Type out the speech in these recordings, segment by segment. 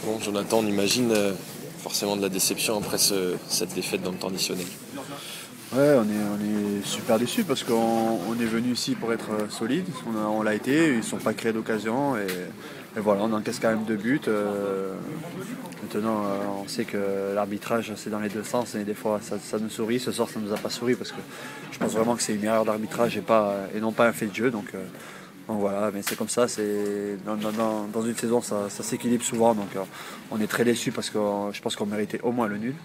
Bon, Jonathan, on imagine forcément de la déception après cette défaite dans le temps additionnel. Ouais, on est super déçus parce qu'on est venu ici pour être solide. On l'a été, ils ne sont pas créés d'occasion et voilà, on encaisse quand même 2 buts. Maintenant, on sait que l'arbitrage c'est dans les deux sens et des fois ça nous sourit. Ce soir, ça ne nous a pas souri parce que je pense vraiment que c'est une erreur d'arbitrage et non pas un fait de jeu. Donc voilà, mais c'est comme ça, dans une saison ça s'équilibre souvent. Donc on est très déçus parce que je pense qu'on méritait au moins le nul.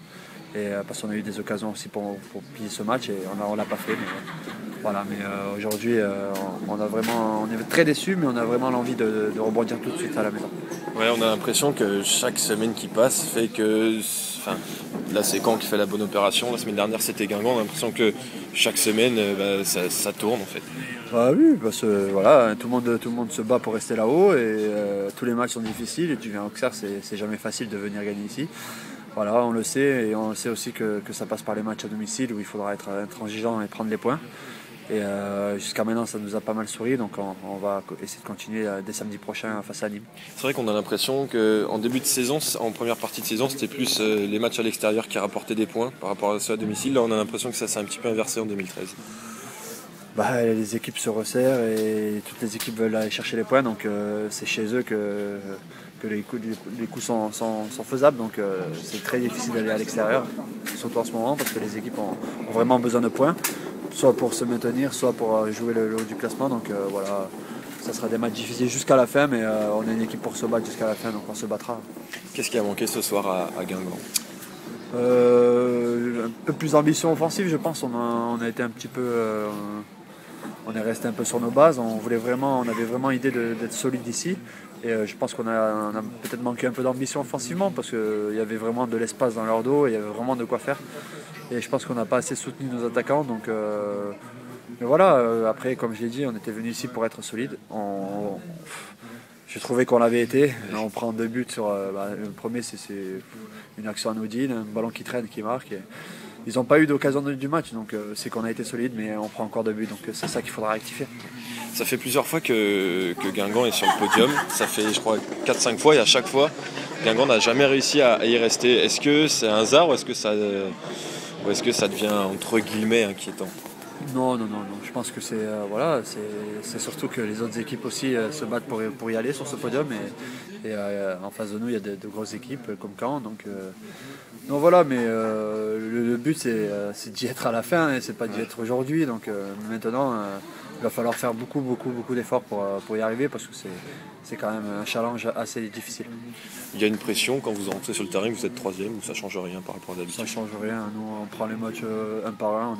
Et parce qu'on a eu des occasions aussi pour piller ce match et on l'a pas fait. Voilà, mais aujourd'hui on est très déçus, mais on a vraiment l'envie de rebondir tout de suite à la maison. Ouais, on a l'impression que chaque semaine qui passe fait que. Enfin, là, c'est Caen qui fait la bonne opération. La semaine dernière, c'était Guingamp. On a l'impression que chaque semaine, ça tourne en fait. Bah oui, parce que voilà, tout le monde se bat pour rester là-haut et tous les matchs sont difficiles. Et tu viens à Auxerre, c'est jamais facile de venir gagner ici. Voilà, on le sait et on sait aussi que ça passe par les matchs à domicile où il faudra être intransigeant et prendre les points. Et jusqu'à maintenant, ça nous a pas mal souri, donc on va essayer de continuer dès samedi prochain face à Nîmes. C'est vrai qu'on a l'impression qu'en début de saison, en première partie de saison, c'était plus les matchs à l'extérieur qui rapportaient des points par rapport à ceux à domicile. Là, on a l'impression que ça s'est un petit peu inversé en 2013. Bah, les équipes se resserrent et toutes les équipes veulent aller chercher les points, donc c'est chez eux que les coups sont faisables. Donc c'est très difficile d'aller à l'extérieur, surtout en ce moment, parce que les équipes ont vraiment besoin de points, soit pour se maintenir, soit pour jouer le haut du classement. Donc voilà, ça sera des matchs difficiles jusqu'à la fin, mais on est une équipe pour se battre jusqu'à la fin, donc on se battra. Qu'est-ce qui a manqué ce soir à Guingamp ? Un peu plus d'ambition offensive, je pense. On a été un petit peu... on est resté un peu sur nos bases. On avait vraiment l'idée d'être solide ici. Et je pense qu'on a peut-être manqué un peu d'ambition offensivement parce qu'il y avait vraiment de l'espace dans leur dos et il y avait vraiment de quoi faire. Et je pense qu'on n'a pas assez soutenu nos attaquants. Donc, mais voilà, après, comme je l'ai dit, on était venu ici pour être solide. J'ai trouvé qu'on l'avait été. On prend 2 buts sur. Le premier, c'est une action anodine, un ballon qui traîne, qui marque. Ils n'ont pas eu d'occasion du match, donc c'est qu'on a été solide, mais on prend encore 2 buts. Donc c'est ça qu'il faudra rectifier. Ça fait plusieurs fois que Guingamp est sur le podium. Ça fait, je crois, 4-5 fois et à chaque fois, Guingamp n'a jamais réussi à y rester. Est-ce que c'est un hasard ou est-ce que ça devient entre guillemets inquiétant ? Non. Je pense que c'est surtout que les autres équipes aussi se battent pour y aller sur ce podium. Et en face de nous, il y a de grosses équipes comme Caen. Donc voilà, mais le but c'est d'y être à la fin et c'est pas d'y être aujourd'hui. Donc maintenant, il va falloir faire beaucoup d'efforts pour y arriver parce que c'est quand même un challenge assez difficile. Il y a une pression quand vous entrez sur le terrain, que vous êtes troisième, ou ça change rien par rapport à d'habitude ? Ça change rien. Nous, on prend les matchs un par un.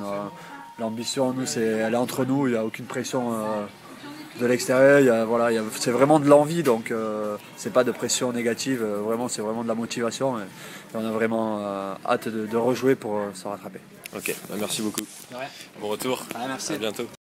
L'ambition, nous, elle est entre nous. Il n'y a aucune pression de l'extérieur. C'est vraiment de l'envie, donc c'est pas de pression négative. C'est vraiment de la motivation. Et on a vraiment hâte de rejouer pour se rattraper. Ok, merci beaucoup. Ouais. Bon retour. Ouais, merci. À bientôt.